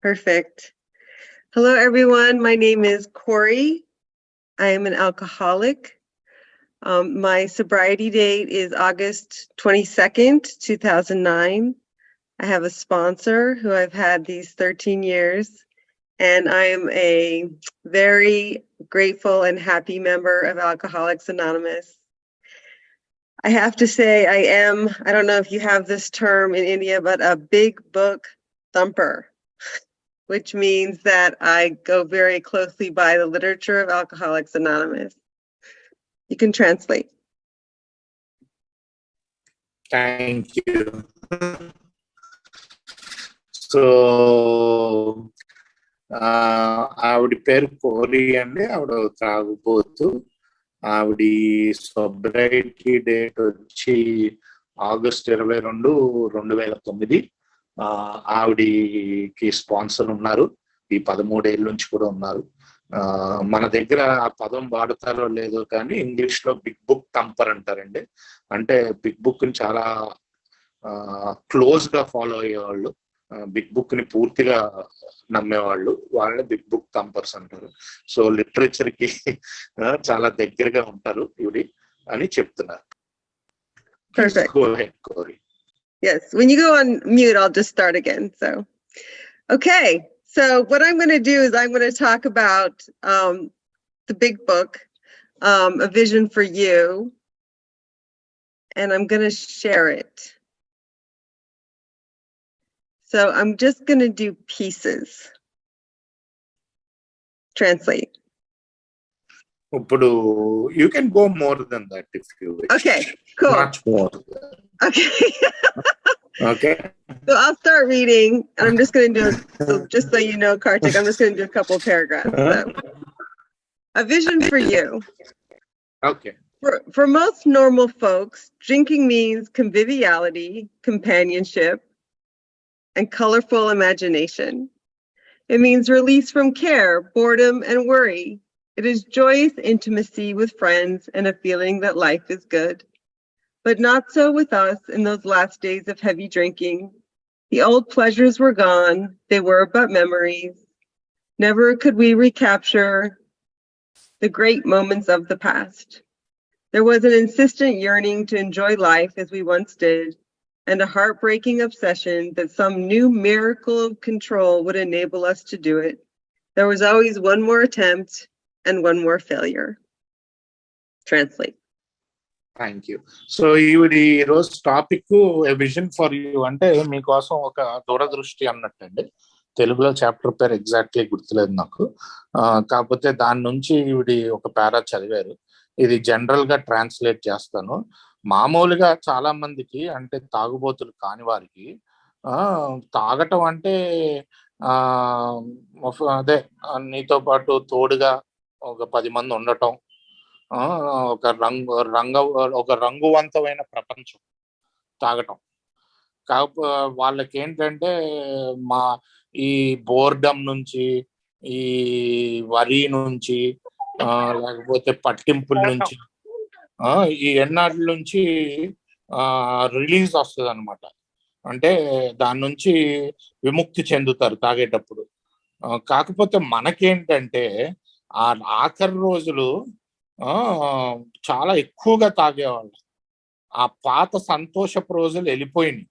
Perfect. Hello, everyone. My name is Kori. I am an alcoholic. My sobriety date is August 22nd, 2009. I have a sponsor who I've had these 13 years, and I am a very grateful and happy member of Alcoholics Anonymous. I have to say I don't know if you have this term in India, but a big book thumper, which means that I go very closely by the literature of Alcoholics Anonymous. You can translate. Thank you. So, ఆవిడ పేరు కోరి అండి. ఆవిడ తాగుబోతు. ఆవిడ సోబ్రైటీ date వచ్చి August 22, 2009. ఆవిడకి sponsor ఉన్నారు. ఈ 13 ఏళ్ళ నుంచి కూడా ఉన్నారు. మన దగ్గర ఆ పదం వాడతారో లేదో కానీ ఇంగ్లీష్ లో బిగ్ బుక్ థంపర్ అంటారండి. అంటే బిగ్ బుక్ ని చాలా క్లోజ్ గా ఫాలో అయ్యేవాళ్ళు, బిగ్ బుక్ ని పూర్తిగా నమ్మేవాళ్ళు, వాళ్ళని బిగ్ బుక్ థంపర్స్ అంటారు. సో లిటరేచర్ కి చాలా దగ్గరగా ఉంటారు ఇవి అని చెప్తున్నారు. Perfect. Go ahead, Kori. Yes, when you go on mute, I'll just start again. So, okay. So what I'm going to do is I'm going to talk about the big book, A Vision for You, and I'm going to share it. So I'm just going to do pieces. Translate. You can go more than that if you wish. Okay, cool. Much more. Okay. Okay. So I'll start reading, and I'm just going to do, so just so you know, Kartik, I'm just going to do a couple paragraphs. So, A Vision for You. Okay. For most normal folks, drinking means conviviality, companionship, and colorful imagination. It means release from care, boredom, and worry. It is joyous intimacy with friends and a feeling that life is good. But not so with us in those last days of heavy drinking. The old pleasures were gone. They were but memories. Never could we recapture the great moments of the past. There was an insistent yearning to enjoy life as we once did, and a heartbreaking obsession that some new miracle of control would enable us to do it. There was always one more attempt and one more failure. Translate. Thank you. So ఈవిడి ఈరోజు topic a vision for you అంటే మీకోసం ఒక దూరదృష్టి అన్నట్టండి. తెలుగులో chapter పేరు exactly గుర్తులేదు నాకు, కాకపోతే దాని నుంచి ఈవిడి ఒక పారా చదివారు. ఇది జనరల్ గా ట్రాన్స్లేట్ చేస్తాను. మామూలుగా చాలా మందికి అంటే తాగుబోతులు కాని వారికి తాగటం అంటే అదే నీతో పాటు తోడుగా ఒక 10 మంది ఉండటం, ఒక రంగువంతమైన ప్రపంచం తాగటం. కాకపోతే వాళ్ళకి ఏంటంటే ఈ బోర్డమ్ నుంచి, ఈ వరి నుంచి, లేకపోతే పట్టింపుల నుంచి, ఈ ఎన్నాళ్ళ నుంచి రిలీజ్ వస్తుంది అనమాట. అంటే దాని నుంచి విముక్తి చెందుతారు తాగేటప్పుడు. కాకపోతే మనకేంటంటే ఆ ఆఖరి రోజులు చాలా ఎక్కువగా తాగేవాళ్ళు. ఆ పాత సంతోషపు రోజులు వెళ్ళిపోయినాయి.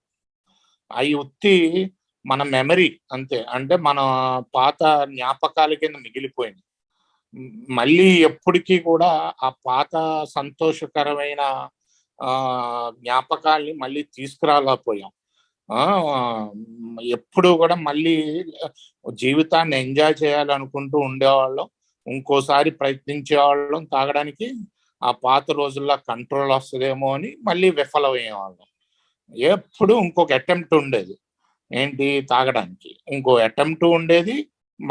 అవి ఉత్తి మన మెమరీ అంతే, అంటే మన పాత జ్ఞాపకాల కింద మిగిలిపోయింది. మళ్ళీ ఎప్పటికీ కూడా ఆ పాత సంతోషకరమైన జ్ఞాపకాల్ని మళ్ళీ తీసుకురాలేకపోయాం. ఎప్పుడు కూడా మళ్ళీ జీవితాన్ని ఎంజాయ్ చేయాలనుకుంటూ ఉండేవాళ్ళం, ఇంకోసారి ప్రయత్నించేవాళ్ళం తాగడానికి. ఆ పాత రోజుల్లో కంట్రోల్ వస్తుందేమో అని మళ్ళీ విఫలమయ్యేవాళ్ళం. ఎప్పుడు ఇంకొక అటెంప్ట్ ఉండేది ఏంటి తాగడానికి, ఇంకో అటెంప్ట్ ఉండేది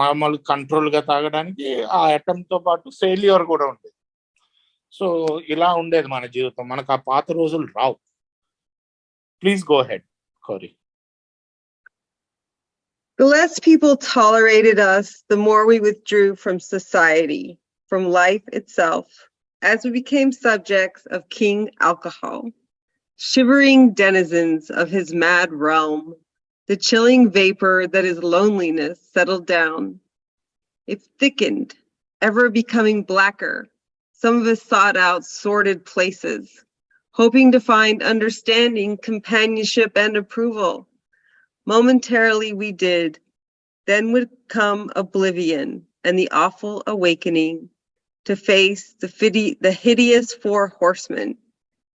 మామూలు కంట్రోల్ గా తాగడానికి. ఆ అటెంప్ట్ తో పాటు ఫెయిల్యూర్ కూడా ఉండేది. సో ఇలా ఉండేది మన జీవితం. మనకు ఆ పాత రోజులు రావు. Please go ahead, Kori. The less people tolerated us, the more we withdrew from society, from life itself, as we became subjects of King Alcohol, shivering denizens of his mad realm, The chilling vapor that is loneliness settled down. It thickened, ever becoming blacker. Some of us sought out sordid places, hoping to find understanding, companionship, and approval. Momentarily we did, then would come oblivion and the awful awakening to face the hideous four horsemen: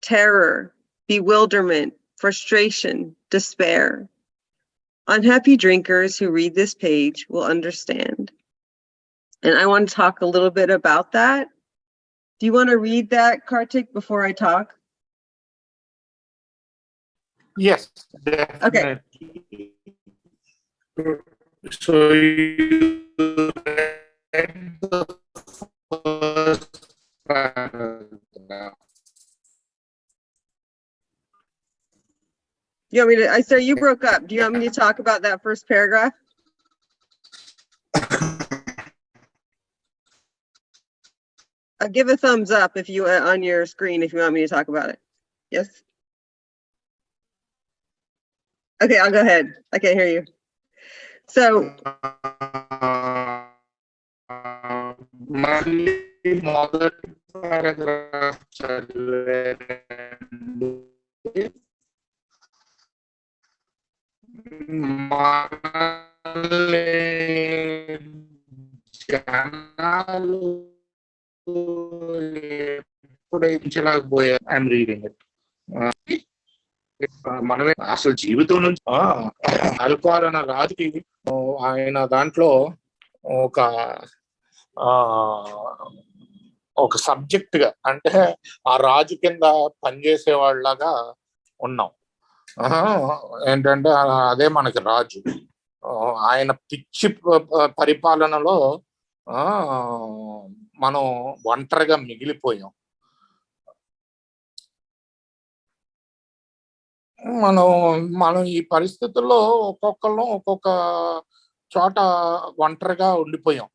terror, bewilderment, frustration, despair. Unhappy drinkers who read this page will understand. And I want to talk a little bit about that. Do you want to read that, Kartik, before I talk? Yes, definitely. So you read the first paragraph. You want me to? I said you broke up. Do you want me to talk about that first paragraph? Give a thumbs up if you on your screen if you want me to talk about it. Yes. Okay, I'll go ahead. I can't hear you. So మళ్ళీ మొదటి paragraph చదివారండి. మనల్ని జనాలు ఎప్పుడైంచలేకపోయారు. I'm reading it. మనమే అసలు జీవితం నుంచి alcohol అన్న రాజుకి ఆయన దాంట్లో ఒక సబ్జెక్ట్ గా, అంటే ఆ రాజు కింద పనిచేసే వాళ్ళలాగా ఉన్నాం. ఏంటంటే అదే మనకి రాజు. ఆయన పిచ్చి పరిపాలనలో మనం ఒంటరిగా మిగిలిపోయాం. మనం ఈ పరిస్థితుల్లో ఒక్కొక్కళ్ళం ఒక్కొక్క చోట ఒంటరిగా ఉండిపోయాం.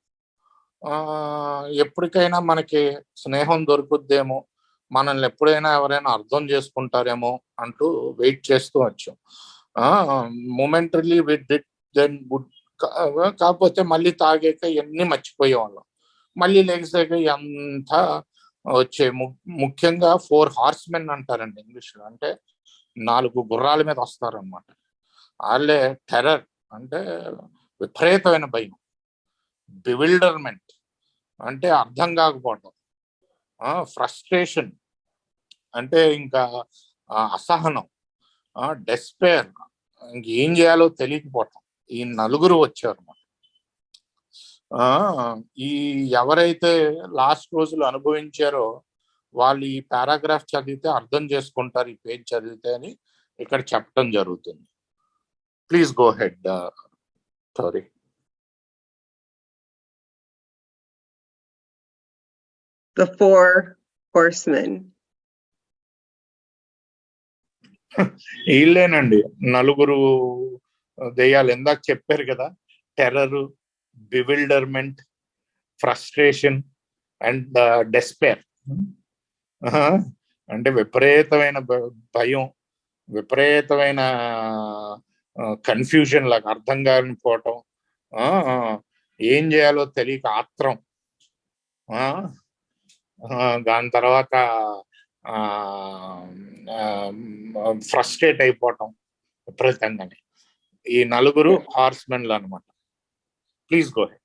ఎప్పటికైనా మనకి స్నేహం దొరుకుద్దేమో, మనల్ని ఎప్పుడైనా ఎవరైనా అర్థం చేసుకుంటారేమో అంటూ వెయిట్ చేస్తూ వచ్చాం. మొమెంటరీలీ దెన్ గుడ్. కాకపోతే మళ్ళీ తాగాక ఎన్ని మర్చిపోయేవాళ్ళం. మళ్ళీ లెగిసాక ఎంత వచ్చే. ముఖ్యంగా 4 హార్స్మెన్ అంటారండి ఇంగ్లీష్లో. అంటే 4 గుర్రాల మీద వస్తారనమాట. వాళ్ళే టెర్రర్ అంటే విపరీతమైన భయం, బివిల్డర్మెంట్ అంటే అర్థం కాకపోవటం, ఫ్రస్ట్రేషన్ అంటే ఇంకా అసహనం, డెస్పేర్, ఇంకేం చేయాలో తెలియకపోవటం. ఈ 4 వచ్చారు. ఈ ఎవరైతే లాస్ట్ రోజులు అనుభవించారో వాళ్ళు ఈ పారాగ్రాఫ్ చదివితే అర్థం చేసుకుంటారు, ఈ పేజ్ చదివితే అని ఇక్కడ చెప్పడం జరుగుతుంది. Please go head. Sorry. The 4 horsemen. వీళ్ళేనండి 4 దెయ్యాలు. ఇందాక చెప్పారు కదా, టెర్రర్, బివిల్డర్మెంట్, ఫ్రస్ట్రేషన్ అండ్ డెస్పేర్. అంటే విపరీతమైన భయం, విపరీతమైన కన్ఫ్యూజన్ లాగా, అర్థం కానిపోవటం, ఏం చేయాలో తెలియక ఆత్రం, దాని తర్వాత ఫ్రస్ట్రేట్ అయిపోవటం విపరీతంగానే. ఈ 4 హార్స్మెన్లు అనమాట. Please go head.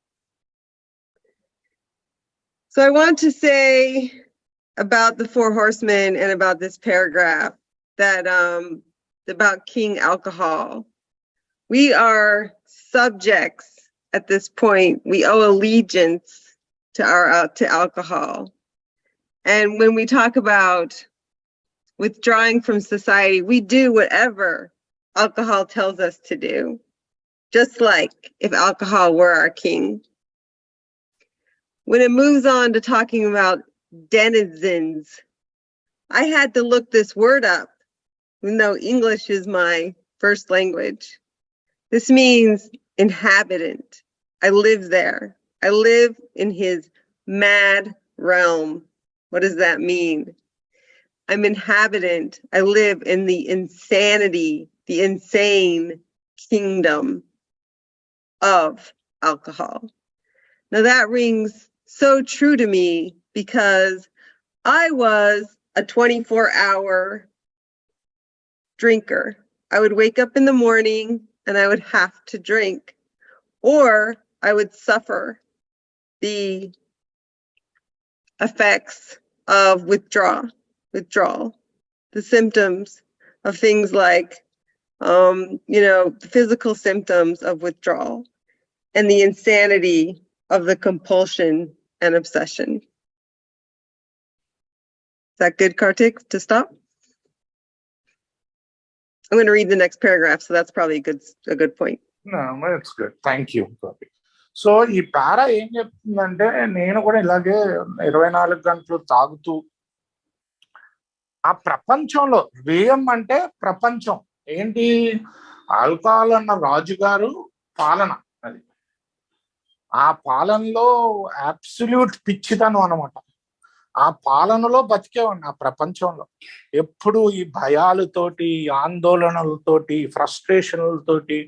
So I want to say about the 4 horsemen and about this paragraph that about King Alcohol. We are subjects at this point. We owe allegiance to alcohol. And when we talk about withdrawing from society, we do whatever alcohol tells us to do, just like if alcohol were our king. When it moves on to talking about denizens, I had to look this word up, even though English is my first language. This means inhabitant. I live there. I live in his mad realm. What does that mean? I'm inhabitant. I live in the insanity, the insane kingdom of alcohol. Now that rings so true to me because I was a 24-hour drinker. I would wake up in the morning and I would have to drink, or I would suffer the effects of withdrawal, the symptoms of things like, the physical symptoms of withdrawal and the insanity of the compulsion and obsession. Is that good, Kartik, to stop? I'm going to read the next paragraph, so that's probably a good point. No, that's good. Thank you, Kori. So ఈ పారా ఏం చెప్తుందంటే, నేను కూడా ఇలాగే 24 గంటలు తాగుతూ ఆ ప్రపంచంలో, వ్యయం అంటే ప్రపంచం ఏంటి, ఆల్కహాల్ అన్న రాజుగారు పాలన, అది ఆ పాలనలో అబ్సల్యూట్ పిచ్చితనం అనమాట. ఆ పాలనలో బతికేవాడిని, ఆ ప్రపంచంలో ఎప్పుడు ఈ భయాలతోటి, ఆందోళనలతోటి, ఫ్రస్ట్రేషన్లతోటి,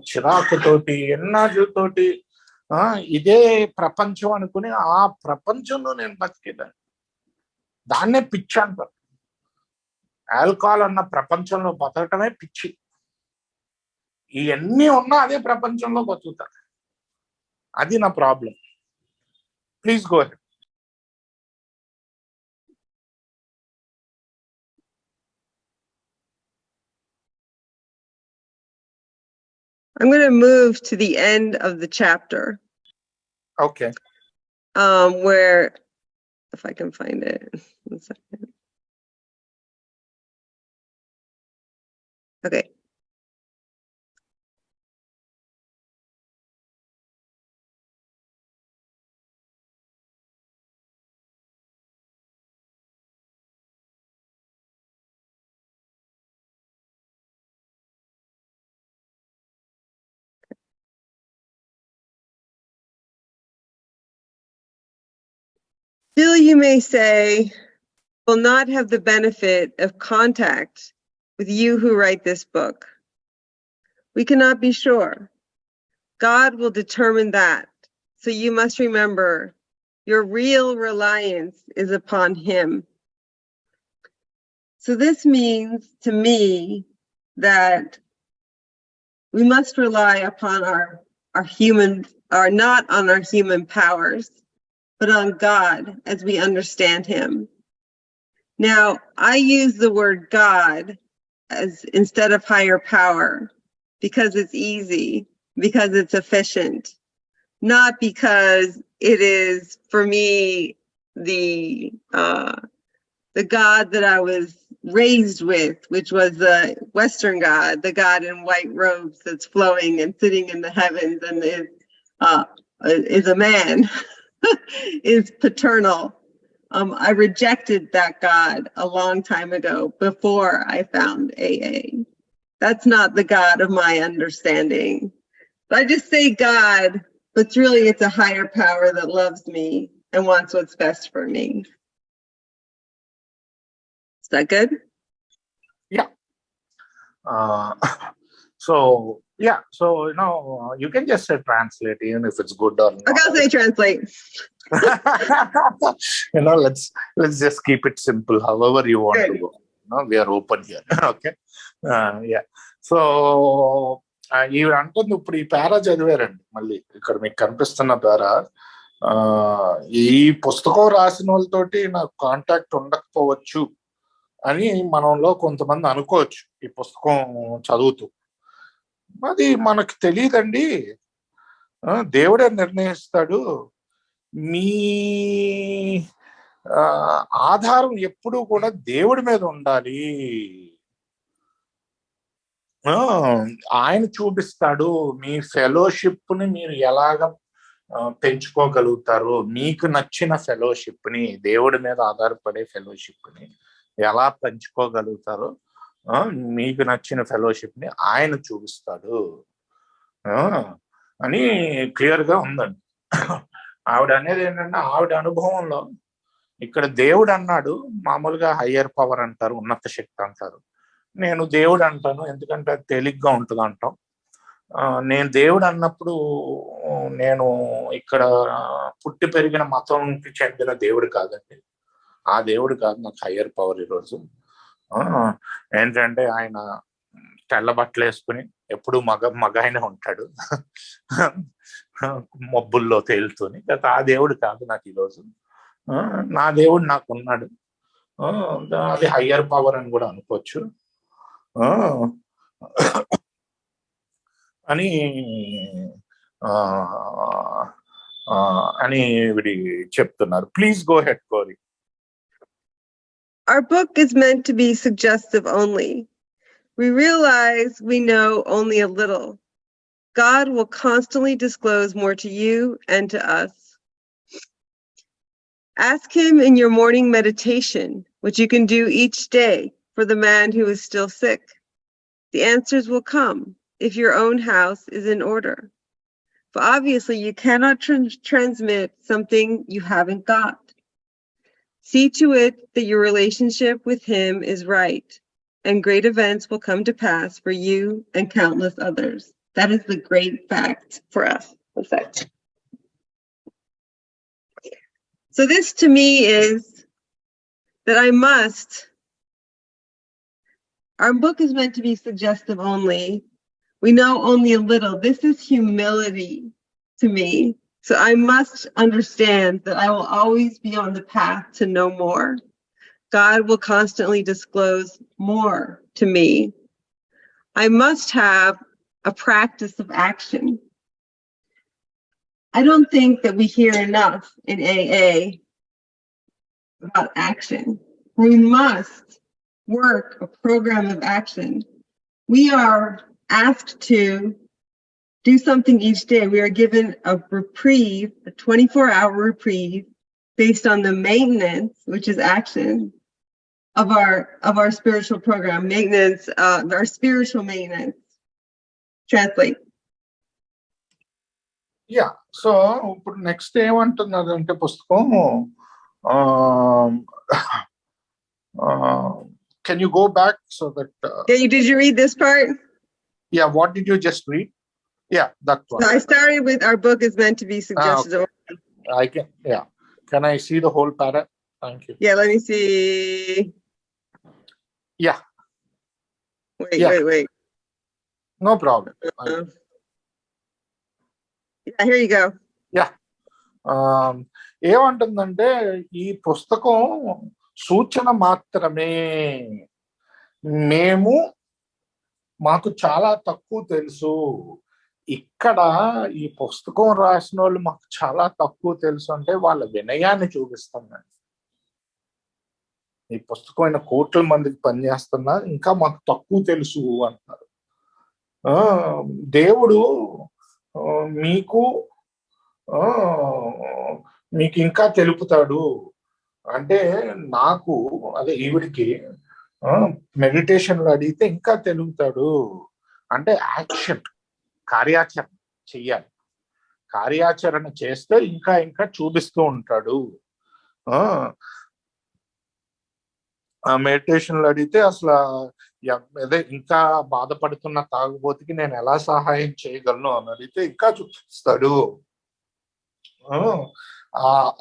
చిరాకుతోటి, ఎన్నాజుతోటి, ఇదే ప్రపంచం అనుకుని ఆ ప్రపంచంలో నేను బతికేదాన్ని. దాన్నే పిచ్చి అంటారు. ఆల్కహాల్ అన్న ప్రపంచంలో బతకటమే పిచ్చి. ఇవన్నీ ఉన్నా అదే ప్రపంచంలో బతుకుతారు. అది నా problem. Please go ahead. I'm going to move to the end of the chapter. Okay. Where, if I can find it, 1 second. Okay. Still, you may say, will not have the benefit of contact with you who write this book. We cannot be sure. God will determine that. So you must remember your real reliance is upon Him. So this means to me that we must rely upon not on our human powers, but on God as we understand Him. Now, I use the word God as instead of higher power because it's easy, because it's efficient, not because it is, for me, the God that I was raised with, which was the Western God, the God in white robes that's flowing and sitting in the heavens and is a man, is paternal. I rejected that God a long time ago before I found AA. That's not the God of my understanding. I just say God, but really it's a higher power that loves me and wants what's best for me. Is that good? Yeah. So you can just say translate, even if it's good or not. Okay, I'll say translate. Let's just keep it simple, however you want Good. to go. We are open here. Okay. Yeah. So ఇవి అంటుంది. ఇప్పుడు ఈ పారా చదివారండి, మళ్ళీ ఇక్కడ మీకు కనిపిస్తున్న పారా, ఈ పుస్తకం రాసిన వాళ్ళతోటి నాకు కాంటాక్ట్ ఉండకపోవచ్చు అని మనంలో కొంతమంది అనుకోవచ్చు ఈ పుస్తకం చదువుతూ. అది మనకు తెలియదండి. దేవుడే నిర్ణయిస్తాడు. మీ ఆధారం ఎప్పుడూ కూడా దేవుడి మీద ఉండాలి. ఆయన చూపిస్తాడు మీ ఫెలోషిప్ ని మీరు ఎలాగ పెంచుకోగలుగుతారు. మీకు నచ్చిన ఫెలోషిప్ ని, దేవుడి మీద ఆధారపడే ఫెలోషిప్ ని ఎలా పెంచుకోగలుగుతారో, మీకు నచ్చిన ఫెలోషిప్ ని ఆయన చూపిస్తాడు అని క్లియర్ గా ఉందండి. ఆవిడ అనేది ఏంటంటే, ఆవిడ అనుభవంలో ఇక్కడ దేవుడు అన్నాడు, మామూలుగా హయ్యర్ పవర్ అంటారు, ఉన్నత శక్తి అంటారు. నేను దేవుడు అంటాను, ఎందుకంటే అది తేలిగ్గా ఉంటుంది అంటాం. నేను దేవుడు అన్నప్పుడు నేను ఇక్కడ పుట్టి పెరిగిన మతంకి చెందిన దేవుడు కాదండి. ఆ దేవుడు కాదు, నాకు హయ్యర్ పవర్ ఈరోజు. ఏంటంటే ఆయన తెల్ల బట్టలు వేసుకుని ఎప్పుడు మగాయనే ఉంటాడు, మబ్బుల్లో తేలుతూని. ఆ దేవుడు కాదు నాకు ఈరోజు. నా దేవుడు నాకు ఉన్నాడు. అది హయ్యర్ పవర్ అని కూడా అనుకోవచ్చు అని అని వీడి చెప్తున్నారు. ప్లీజ్ గో హెడ్, కోరి. Our book is meant to be suggestive only. We realize we know only a little. God will constantly disclose more to you and to us. Ask him in your morning meditation, which you can do each day, for the man who is still sick. The answers will come if your own house is in order. But obviously, you cannot transmit something you haven't got. See to it that your relationship with him is right, and great events will come to pass for you and countless others. That is the great fact for us. So this to me is that our book is meant to be suggestive only. We know only a little. This is humility to me. So I must understand that I will always be on the path to know more. God will constantly disclose more to me. I must have a practice of action. I don't think that we hear enough in AA about action. We must work a program of action. We are asked to do something each day. We are given a reprieve, a 24-hour reprieve, based on the maintenance, which is action, of our spiritual program. Maintenance, our spiritual maintenance. Translate. Yeah. So ఇప్పుడు next ఏమంటున్నదంటే పుస్తకం, can you go back so that Did you read this part? Yeah, what did you just read? Yeah, that one. So I started with our book is meant to be suggestive. Okay. Can I see the whole para? Thank you. Yeah, let me see. Yeah. Wait. No problem. Yeah, here you go. Yeah. ఏమంటుందంటే ఈ పుస్తకం సూచన మాత్రమే. మాకు చాలా తక్కువ తెలుసు. ఇక్కడ ఈ పుస్తకం రాసిన వాళ్ళు మాకు చాలా తక్కువ తెలుసు అంటే వాళ్ళ వినయాన్ని చూపిస్తున్నాను. ఈ పుస్తకం కోట్ల మందికి పనిచేస్తున్నా ఇంకా మాకు తక్కువ తెలుసు అంటారు. దేవుడు మీకు ఇంకా తెలుపుతాడు అంటే, నాకు అదే ఈవిడికి మెడిటేషన్లో అడిగితే ఇంకా తెలుపుతాడు అంటే యాక్షన్, కార్యాచరణ చెయ్యాలి. కార్యాచరణ చేస్తే ఇంకా ఇంకా చూపిస్తూ ఉంటాడు. ఆ మెడిటేషన్లో అడిగితే అసలు అదే ఇంకా బాధపడుతున్న తాగుబోతుకి నేను ఎలా సహాయం చేయగలను అని అడిగితే ఇంకా చూపిస్తాడు.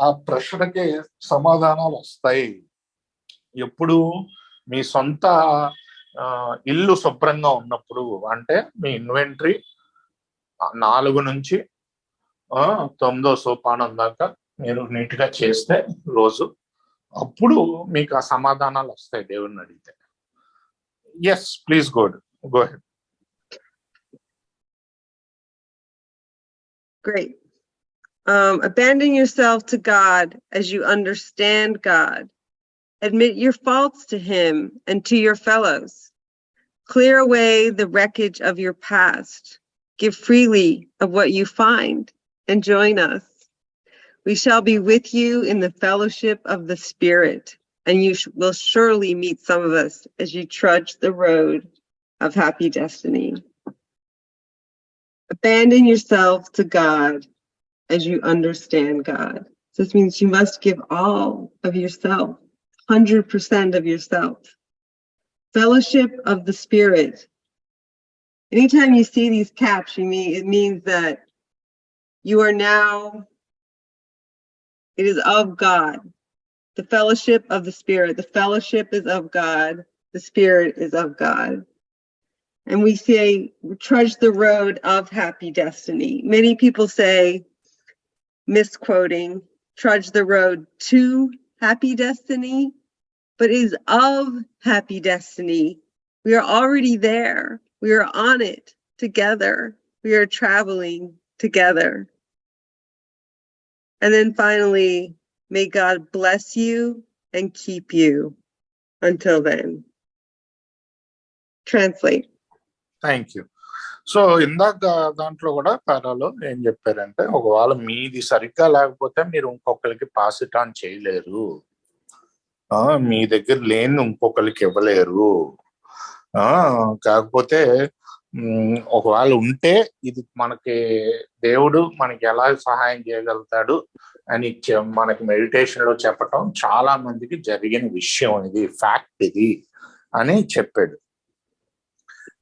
ఆ ప్రశ్నకి సమాధానాలు వస్తాయి. ఎప్పుడు మీ సొంత ఇల్లు శుభ్రంగా ఉన్నప్పుడు, అంటే మీ ఇన్వెంటరీ 4 నుంచి 9వ సోపానం దాకా మీరు నీట్గా చేస్తే రోజు, అప్పుడు మీకు ఆ సమాధానాలు వస్తాయి దేవుణ్ణి అడిగితే. Yes, please go ahead. Great. Abandon yourself to God as you understand God. Admit your faults to him and to your fellows. Clear away the wreckage of your past. Give freely of what you find and join us. We shall be with you in the fellowship of the Spirit, and you will surely meet some of us as you trudge the road of happy destiny. Abandon yourself to God as you understand God. So this means you must give all of yourself, 100% of yourself. Fellowship of the Spirit. Anytime you see these caps, it means that you are now, it is of God. The fellowship of the Spirit. The fellowship is of God. The Spirit is of God. And we say, trudge the road of happy destiny. Many people say, misquoting, trudge the road to happy destiny, but it is of happy destiny. We are already there. We are on it together. We are traveling together. And then finally, may God bless you and keep you until then. Translate. Thank you. So ఇందాక దాంట్లో కూడా పారాలో ఏం చెప్పారంటే, ఒకవేళ మీది సరిగ్గా లేకపోతే మీరు ఇంకొకరికి పాస్ ఇట్ ఆన్ చేయలేరు, మీ దగ్గర లేని ఇంకొకరికి ఇవ్వలేరు. కాకపోతే ఒకవేళ ఉంటే ఇది మనకి దేవుడు మనకి ఎలా సహాయం చేయగలుగుతాడు అని మనకి మెడిటేషన్ లో చెప్పటం చాలా మందికి జరిగిన విషయం, ఇది ఫ్యాక్ట్ ఇది అని చెప్పాడు.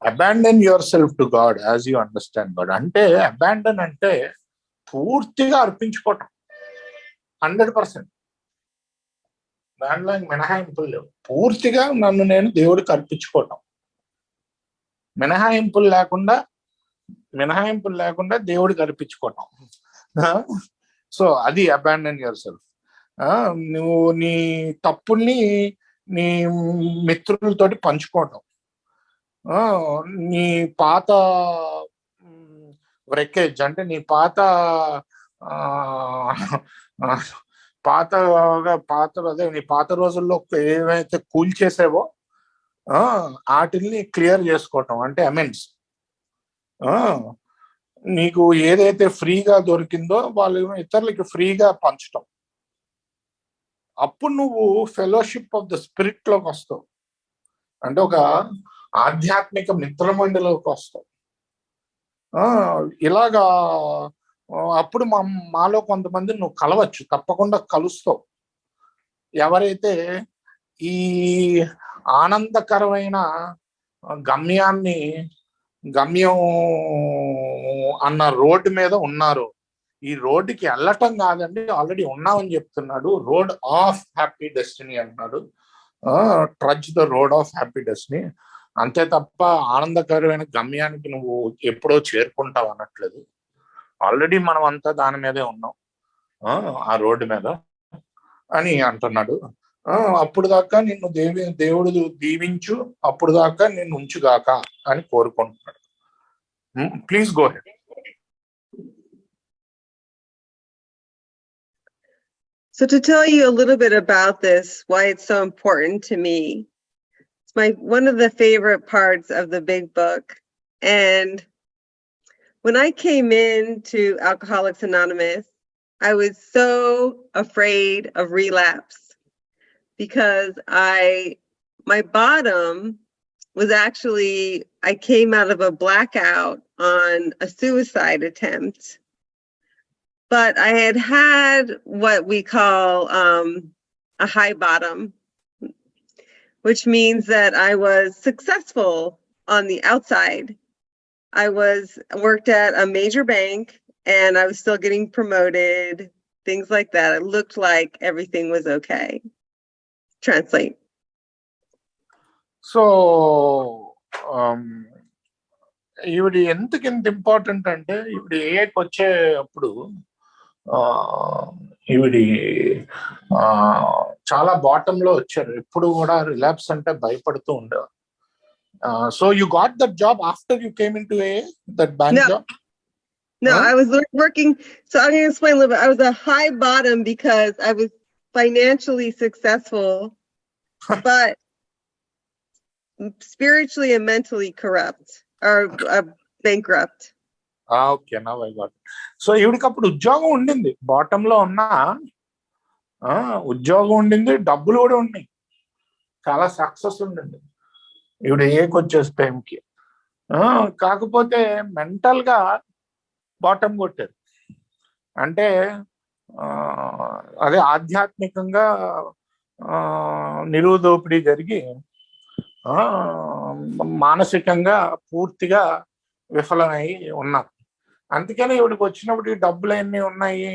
Abandon your self to God as you understand God. అంటే అబాండన్ అంటే పూర్తిగా అర్పించుకోవటం, 100%. దాంట్లో మినహాయింపులు లేవు. పూర్తిగా నన్ను నేను దేవుడికి అర్పించుకోవటం, మినహాయింపులు లేకుండా దేవుడికి అర్పించుకోవటం. సో అది అబాండన్ యువర్ సెల్ఫ్. నువ్వు నీ తప్పుల్ని నీ మిత్రులతోటి పంచుకోవటం, నీ పాత వ్రెకేజ్ అంటే నీ పాత నీ పాత రోజుల్లో ఏవైతే కూల్చేసావో వాటిని క్లియర్ చేసుకోవటం అంటే అమెండ్స్. నీకు ఏదైతే ఫ్రీగా దొరికిందో వాళ్ళు ఇతరులకి ఫ్రీగా పంచటం. అప్పుడు నువ్వు ఫెలోషిప్ ఆఫ్ ద స్పిరిట్ లోకి వస్తావు, అంటే ఒక ఆధ్యాత్మిక మిత్రమండలిలోకి వస్తావు. ఇలాగా అప్పుడు మాలో కొంతమంది నువ్వు కలవచ్చు, తప్పకుండా కలుస్తావు. ఎవరైతే ఈ ఆనందకరమైన గమ్యం అన్న రోడ్డు మీద ఉన్నారు. ఈ రోడ్డుకి వెళ్ళటం కాదండి, ఆల్రెడీ ఉన్నామని చెప్తున్నాడు. రోడ్ ఆఫ్ హ్యాపీ డెస్టినీ అన్నాడు. Trudge the road of happy destiny, అంతే తప్ప ఆనందకరమైన గమ్యానికి నువ్వు ఎప్పుడో చేరుకుంటావు అనట్లేదు. ఆల్రెడీ మనం అంతా దాని మీదే ఉన్నాం, ఆ రోడ్డు మీద అని అంటున్నాడు. అప్పుడు దాకా నిన్ను దేవుడు దీవించు, అప్పుడు దాకా నిన్ను ఉంచుగాక అని కోరుకుంటున్నాడు. Please go head. So to tell you a little bit about this, why it's so important to me, it's one of the favorite parts of the big book. And when I came in to Alcoholics Anonymous, I was so afraid of relapse because my bottom was actually, I came out of a blackout on a suicide attempt. But I had what we call a high bottom, which means that I was successful on the outside. I worked at a major bank and I was still getting promoted, things like that. It looked like everything was okay. Translate. So, ఇవి ఎందుకు ఇంత important అంటే, ఇప్పుడు ఏకి వచ్చేటప్పుడు ఈవిడి చాలా bottom లో వచ్చారు. ఎప్పుడు కూడా రిలాప్స్ అంటే భయపడుతూ ఉండేవారు. So you got that job after you came in to that bank job? No, I was working. So I'm going to explain a little bit. I was a high bottom because I was financially successful, but spiritually and mentally corrupt or bankrupt. Okay, now I got. So ఈవిడికి అప్పుడు ఉద్యోగం ఉండింది, bottom లో ఉన్న ఉద్యోగం ఉండింది, డబ్బులు కూడా ఉన్నాయి, చాలా సక్సెస్ ఉండింది ఈవిడ ఏకొచ్చే టైంకి. కాకపోతే మెంటల్ గా బాటమ్ కొట్టారు. అంటే అదే ఆధ్యాత్మికంగా నిలువు దోపిడీ జరిగి మానసికంగా పూర్తిగా విఫలమై ఉన్నారు. అందుకని ఈవిడికి వచ్చినప్పుడు ఈ డబ్బులు ఎన్ని ఉన్నాయి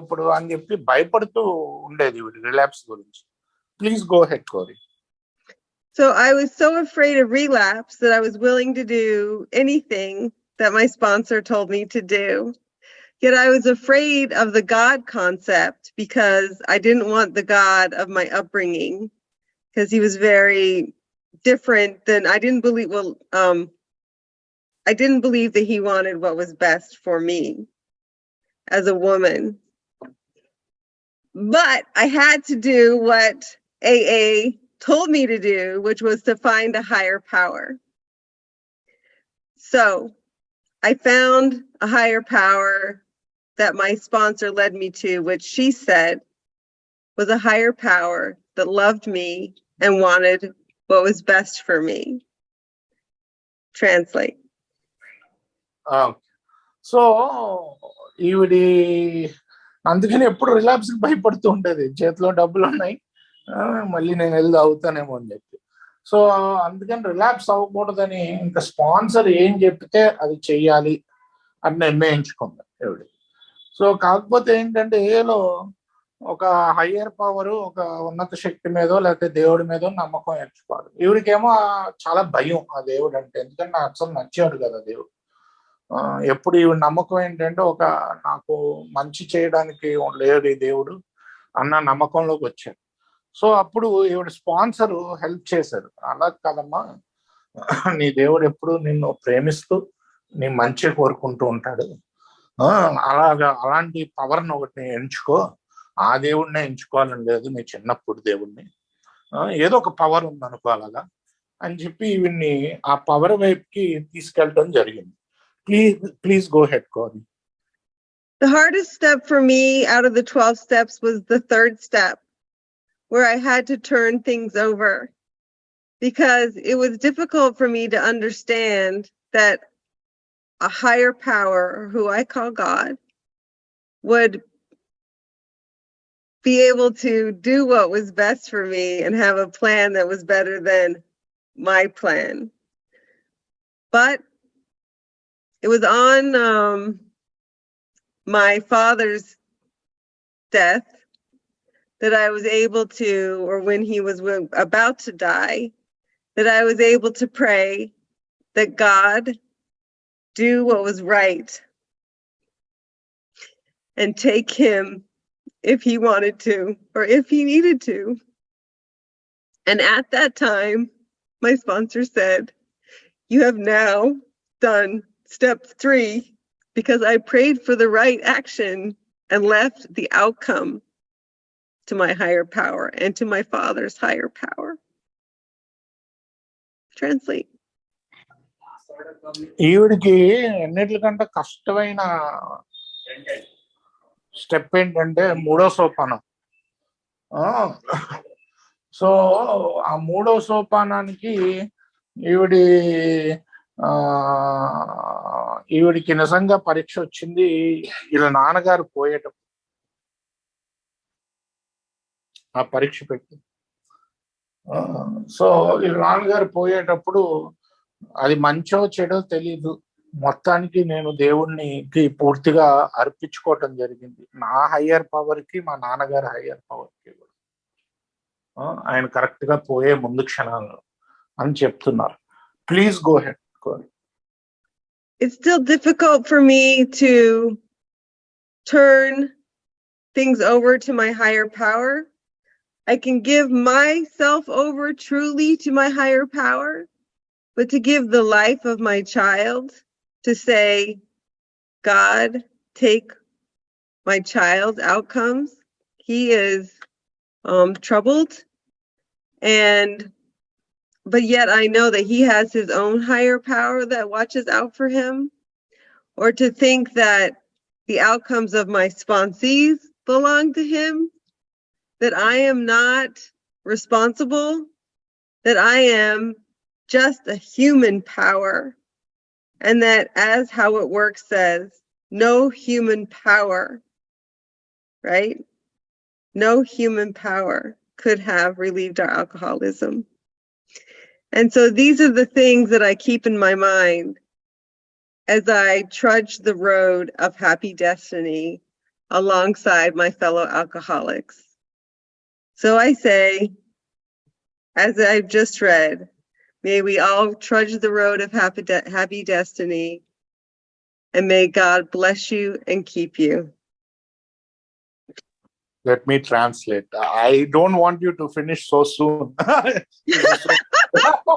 ఇప్పుడు అని చెప్పి భయపడుతూ ఉండేది ఈవిడ రిలాప్స్ గురించి. ప్లీజ్ గో హెడ్ కోరి. So I was so afraid of relapse that I was willing to do anything that my sponsor told me to do. Yet I was afraid of the God concept because I didn't want the God of my upbringing, because he was very different than I didn't believe. I didn't believe that he wanted what was best for me as a woman. But I had to do what AA told me to do, which was to find a higher power. So I found a higher power that my sponsor led me to, which she said was a higher power that loved me and wanted what was best for me. Translate. So ఈవిడి అందుకని ఎప్పుడు relapse కి భయపడుతూ ఉండేది. చేతిలో డబ్బులు ఉన్నాయి, మళ్ళీ నేను వెళ్ళి అవుతానేమో అని చెప్పి. సో అందుకని రిలాప్స్ అవ్వకూడదని ఇంకా స్పాన్సర్ ఏం చెప్తే అది చెయ్యాలి అని నిర్ణయించుకుంది ఈవిడ. సో కాకపోతే ఏంటంటే ఏలో ఒక హయ్యర్ పవర్, ఒక ఉన్నత శక్తి మీదో లేకపోతే దేవుడి మీదో నమ్మకం ఎంచుకోవాలి. ఈవిడికేమో చాలా భయం ఆ దేవుడు అంటే, ఎందుకంటే నాకు అసలు నచ్చాడు కదా దేవుడు. ఎప్పుడు ఈవిడ నమ్మకం ఏంటంటే ఒక నాకు మంచి చేయడానికి లేడు ఈ దేవుడు అన్న నమ్మకంలోకి వచ్చాడు. సో అప్పుడు ఈవిడ స్పాన్సర్ హెల్ప్ చేశారు. అలా కాదమ్మా, నీ దేవుడు ఎప్పుడు నిన్ను ప్రేమిస్తూ నీ మంచి కోరుకుంటూ ఉంటాడు, అలాంటి పవర్ని ఒకటి ఎంచుకో, ఆ దేవుడినే ఎంచుకోవాలని లేదు, నీ చిన్నప్పుడు దేవుడిని, ఏదో ఒక పవర్ ఉంది అనుకో అలాగా అని చెప్పి ఈవిడ్ని ఆ పవర్ వైపుకి తీసుకెళ్ళడం జరిగింది. Please go ahead, Kori. The hardest step for me out of the 12 steps was the third step, where I had to turn things over, because it was difficult for me to understand that a higher power, who I call God, would be able to do what was best for me and have a plan that was better than my plan. But it was on my father's death that I was able to, or when he was about to die, that I was able to pray that God do what was right and take him if he wanted to, or if he needed to. And at that time, my sponsor said, "You have now done step 3, because I prayed for the right action and left the outcome to my higher power and to my father's higher power." Translate. ఈవిడికి ఎన్నిటికంటే కష్టమైన step ఏంటంటే 3వ సోపానం. So ఆ 3వ సోపానానికి ఈవిడికి నిజంగా పరీక్ష వచ్చింది. వీళ్ళ నాన్నగారు పోయేటప్పుడు ఆ పరీక్ష పెట్టి, సో వీళ్ళ నాన్నగారు పోయేటప్పుడు అది మంచో చెడో తెలీదు, మొత్తానికి నేను దేవుడికి పూర్తిగా అర్పించుకోవటం జరిగింది. నా హయ్యర్ పవర్ కి, మా నాన్నగారి హయ్యర్ పవర్ కి కూడా. ఆయన కరెక్ట్ గా పోయే ముందు క్షణాలు అని చెప్తున్నారు. Please go head. It's still difficult for me to turn things over to my higher power. I can give myself over truly to my higher power, but to give the life of my child, to say, God, take my child's outcomes. He is troubled, but yet I know that he has his own higher power that watches out for him. Or to think that the outcomes of my sponsees belong to him, that I am not responsible, that I am just a human power, and that, as How It Works says, no human power, right? No human power could have relieved our alcoholism. And so these are the things that I keep in my mind as I trudge the road of happy destiny alongside my fellow alcoholics. So I say, as I've just read, may we all trudge the road of happy destiny, and may God bless you and keep you. Let me translate. I don't want you to finish so soon.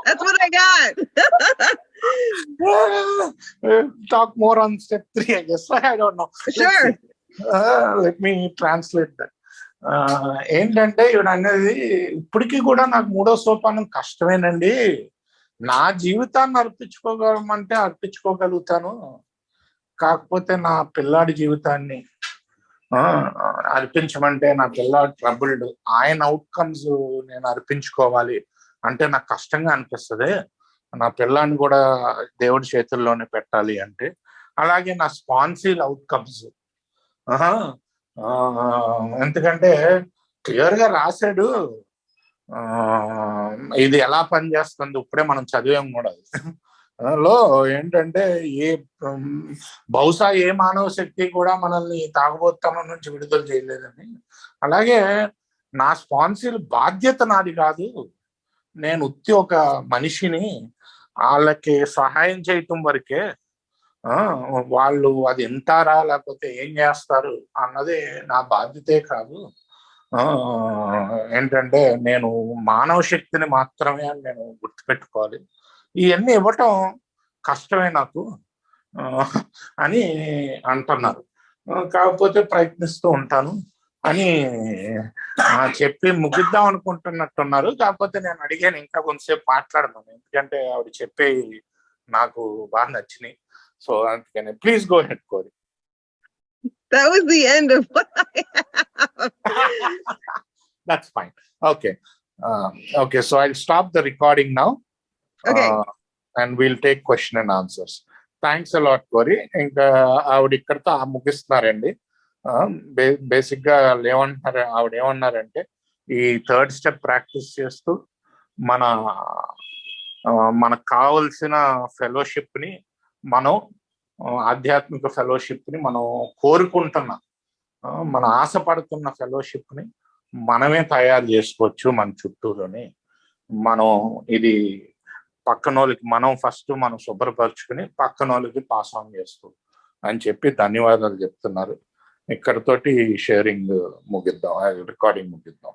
That's what I got. Talk more on step 3, I guess. I don't know. Sure. Let me translate that. ఏంటంటే ఇవిడ అనేది ఇప్పటికీ కూడా నాకు 3వ సోపానం కష్టమేనండి. నా జీవితాన్ని అర్పించుకోగలమంటే అర్పించుకోగలుగుతాను, కాకపోతే నా పిల్లాడి జీవితాన్ని అర్పించమంటే నా పిల్లాడు ట్రబుల్డ్, ఆయన అవుట్కమ్స్ నేను అర్పించుకోవాలి అంటే నాకు కష్టంగా అనిపిస్తుంది. నా పిల్లాన్ని కూడా దేవుడి చేతుల్లోనే పెట్టాలి అంటే, అలాగే నా స్పాన్సీల్ అవుట్కమ్స్, ఎందుకంటే క్లియర్ గా రాశాడు, ఇది ఎలా పనిచేస్తుంది ఇప్పుడే మనం చదివాం కూడా లో ఏంటంటే బహుశా ఏ మానవ శక్తి కూడా మనల్ని తాగుబోతనం నుంచి విడుదల చేయలేదని. అలాగే నా స్పాన్సర్ బాధ్యత నాది కాదు, నేను ఉత్తి ఒక మనిషిని, వాళ్ళకి సహాయం చేయటం వరకే, వాళ్ళు అది ఎంతారా లేకపోతే ఏం చేస్తారు అన్నది నా బాధ్యతే కాదు. ఏంటంటే నేను మానవ శక్తిని మాత్రమే అని నేను గుర్తుపెట్టుకోవాలి. ఇవన్నీ ఇవ్వటం కష్టమే నాకు అని అంటున్నారు. కాకపోతే ప్రయత్నిస్తూ ఉంటాను అని చెప్పి ముగిద్దాం అనుకుంటున్నట్టున్నారు. కాకపోతే నేను అడిగాను ఇంకా కొంతసేపు మాట్లాడమని, ఎందుకంటే ఆవిడ చెప్పే నాకు బాగా నచ్చినాయి. సో అందుకని ప్లీజ్ గో హెడ్ కోరి. That was the end of what I have. That's fine. Okay. Okay, so I'll stop the recording now. Okay. And we'll take question and answers. Thanks a lot, Kori. ఇంకా ఆవిడ ఇక్కడతో ముగిస్తున్నారండి. Basic గా ఆవిడ ఏమన్నారంటే, ఈ 3rd step practice చేస్తూ మనకు కావలసిన ఫెలోషిప్ ని, మనం ఆధ్యాత్మిక ఫెలోషిప్ ని మనం కోరుకుంటున్నాం, మన ఆశపడుతున్న ఫెలోషిప్ ని మనమే తయారు చేసుకోవచ్చు మన చుట్టూలోని. మనం ఇది పక్కనోళ్ళకి మనం ఫస్ట్ మనం శుభ్రపరచుకుని పక్కనోళ్ళకి పాస్ ఆన్ చేస్తూ అని చెప్పి ధన్యవాదాలు చెప్తున్నారు. ఇక్కడతోటి షేరింగ్ ముగిద్దాం, రికార్డింగ్ ముగిద్దాం.